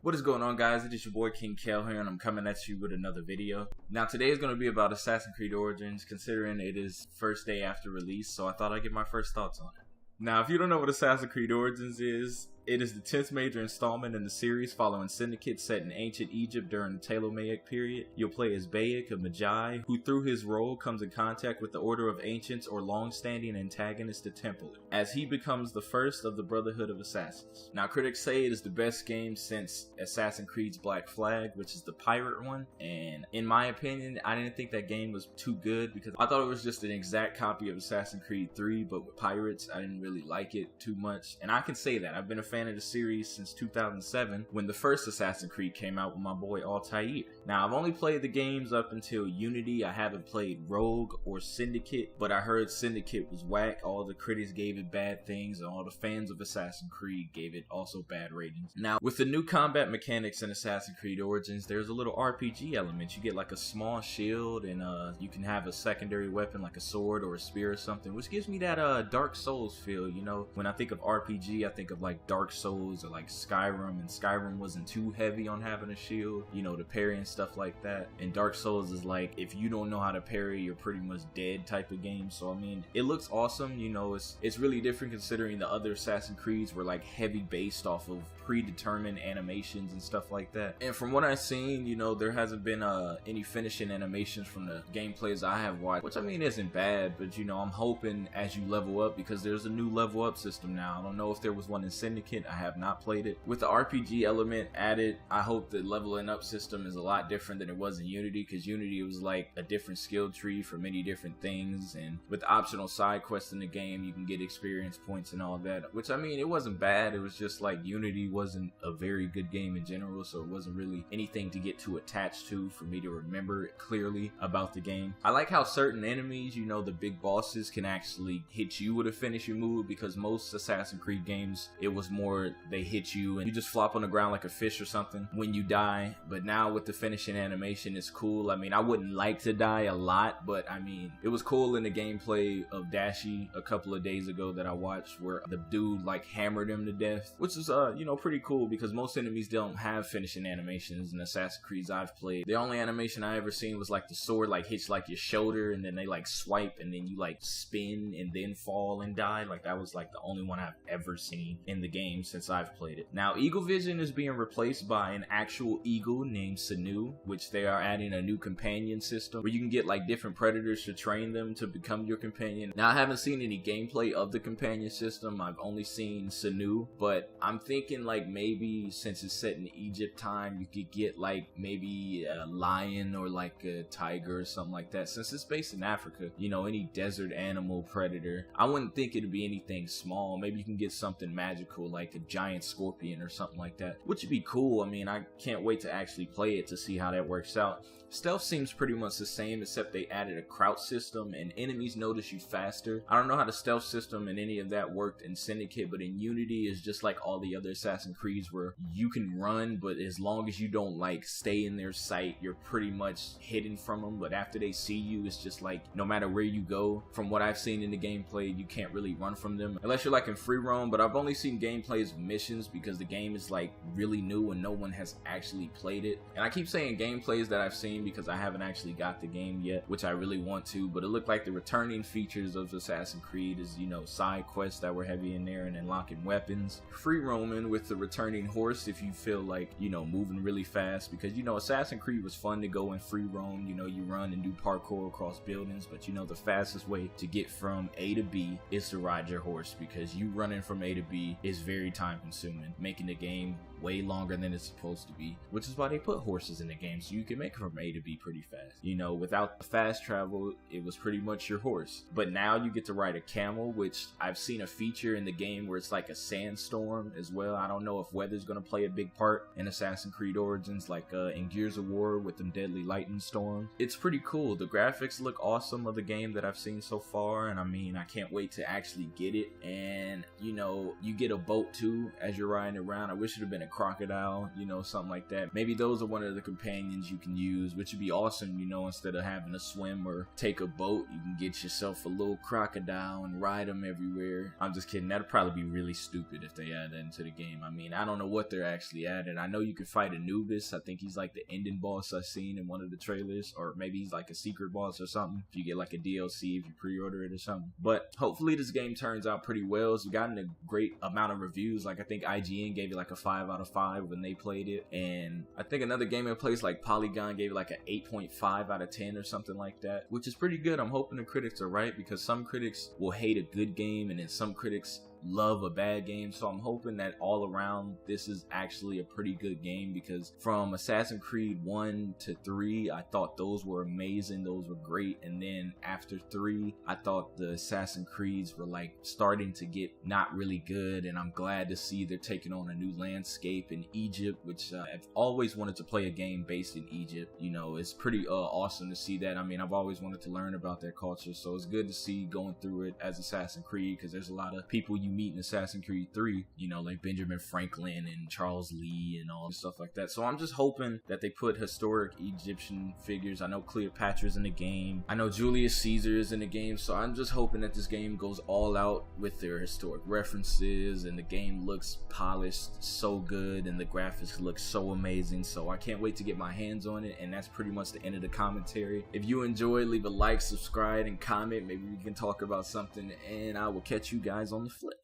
What is going on, guys? It is your boy King Kel here, and I'm coming at you with another video. Now today is going to be about Assassin's Creed Origins, considering it is first day after release, so I thought I'd get my first thoughts on it. Now, if you don't know what Assassin's Creed Origins is, it is the 10th major installment in the series following Syndicate set in ancient Egypt during the Ptolemaic period. You'll play as Bayek, a Magi, who through his role comes in contact with the Order of Ancients, or long-standing antagonist, the Templar, as he becomes the first of the Brotherhood of Assassins. Now, critics say it is the best game since Assassin's Creed's Black Flag, which is the pirate one, and in my opinion, I didn't think that game was too good because I thought it was just an exact copy of Assassin's Creed 3, but with pirates. I didn't really like it too much, and I can say that. I've been a fan of the series since 2007 when the first Assassin's Creed came out with my boy Altair. Now, I've only played the games up until Unity. I haven't played Rogue or Syndicate, but I heard Syndicate was whack. All the critics gave it bad things, and all the fans of Assassin's Creed gave it also bad ratings. Now, with the new combat mechanics in Assassin's Creed Origins, there's a little RPG element. You get like a small shield, and you can have a secondary weapon like a sword or a spear or something, which gives me that Dark Souls feel. You know, when I think of RPG, I think of like Dark Souls or like Skyrim, and Skyrim wasn't too heavy on having a shield, you know, to parry and stuff like that. And Dark Souls is like, if you don't know how to parry, you're pretty much dead type of game. So I mean, it looks awesome. You know, it's really different considering the other Assassin's Creeds were like heavy based off of predetermined animations and stuff like that. And from what I've seen, you know, there hasn't been any finishing animations from the gameplays I have watched, which I mean isn't bad, but you know, I'm hoping as you level up, because there's a new level up system now. I don't know if there was one in Syndicate. I have not played it. With the RPG element added, I hope the leveling up system is a lot different than it was in Unity, because Unity was like a different skill tree for many different things, and with optional side quests in the game, you can get experience points and all that, which I mean, it wasn't bad. It was just like Unity wasn't a very good game in general, so it wasn't really anything to get too attached to for me to remember it clearly about the game. I like how certain enemies, you know, the big bosses, can actually hit you with a finishing move, because most Assassin's Creed games, it was more they hit you and you just flop on the ground like a fish or something when you die. But now with the finishing animation, it's cool. I mean, I wouldn't like to die a lot, but I mean, it was cool in the gameplay of Dashi a couple of days ago that I watched, where the dude like hammered him to death, which is you know, pretty cool, because most enemies don't have finishing animations in Assassin's Creed I've played. The only animation I ever seen was like the sword like hits like your shoulder, and then they like swipe, and then you like spin and then fall and die. Like that was like the only one I've ever seen in the game since I've played it. Now, Eagle Vision is being replaced by an actual eagle named Sanu, which they are adding a new companion system where you can get like different predators to train them to become your companion. Now, I haven't seen any gameplay of the companion system. I've only seen Sanu, but I'm thinking like maybe since it's set in Egypt time, you could get like maybe a lion or like a tiger or something like that. Since it's based in Africa, you know, any desert animal predator, I wouldn't think it'd be anything small. Maybe you can get something magical like a giant scorpion or something like that, which would be cool. I mean, I can't wait to actually play it to see how that works out. Stealth seems pretty much the same, except they added a crouch system and enemies notice you faster. I don't know how the stealth system and any of that worked in Syndicate, but in Unity is just like all the other Assassin's Creeds, where you can run, but as long as you don't like stay in their sight, you're pretty much hidden from them. But after they see you, it's just like no matter where you go, from what I've seen in the gameplay, you can't really run from them unless you're like in free roam. But I've only seen gameplays of missions because the game is like really new and no one has actually played it. And I keep saying gameplays that I've seen because I haven't actually got the game yet, which I really want to. But it looked like the returning features of Assassin's Creed is, you know, side quests that were heavy in there, and unlocking weapons, free roaming with the returning horse if you feel like, you know, moving really fast, because you know Assassin's Creed was fun to go in free roam. You know, you run and do parkour across buildings, but you know the fastest way to get from A to B is to ride your horse, because you running from A to B is very time consuming, making the game way longer than it's supposed to be, which is why they put horses in the game, so you can make it from A to be pretty fast. You know, without the fast travel, it was pretty much your horse. But now you get to ride a camel, which I've seen a feature in the game where it's like a sandstorm as well. I don't know if weather's gonna play a big part in Assassin's Creed Origins, like in Gears of War with them deadly lightning storms. It's pretty cool. The graphics look awesome of the game that I've seen so far, and I mean, I can't wait to actually get it. And you know, you get a boat too as you're riding around. I wish it had been a crocodile, you know, something like that. Maybe those are one of the companions you can use, which would be awesome, you know, instead of having to swim or take a boat, you can get yourself a little crocodile and ride them everywhere. I'm just kidding. That'd probably be really stupid if they add that into the game. I mean, I don't know what they're actually adding. I know you can fight Anubis. I think he's like the ending boss I've seen in one of the trailers, or maybe he's like a secret boss or something. If you get like a DLC if you pre-order it or something. But hopefully this game turns out pretty well. It's gotten a great amount of reviews. Like I think IGN gave it like a 5 out of 5 when they played it, and I think another gaming place like Polygon gave it like an 8.5 out of 10 or something like that, which is pretty good. I'm hoping the critics are right, because some critics will hate a good game and then some critics love a bad game. So I'm hoping that all around this is actually a pretty good game, because from Assassin's Creed 1 to 3 I thought those were amazing, those were great, and then after 3 I thought the Assassin's Creeds were like starting to get not really good, and I'm glad to see they're taking on a new landscape in Egypt, which I've always wanted to play a game based in Egypt. You know, it's pretty awesome to see that. I mean, I've always wanted to learn about their culture, so it's good to see going through it as Assassin's Creed, because there's a lot of people you meet in Assassin's Creed 3, you know, like Benjamin Franklin and Charles Lee and all this stuff like that. So I'm just hoping that they put historic Egyptian figures. I know Cleopatra's in the game, I know Julius Caesar is in the game, so I'm just hoping that this game goes all out with their historic references, and the game looks polished so good and the graphics look so amazing. So I can't wait to get my hands on it, and that's pretty much the end of the commentary. If you enjoyed, leave a like, subscribe, and comment. Maybe we can talk about something, and I will catch you guys on the flip.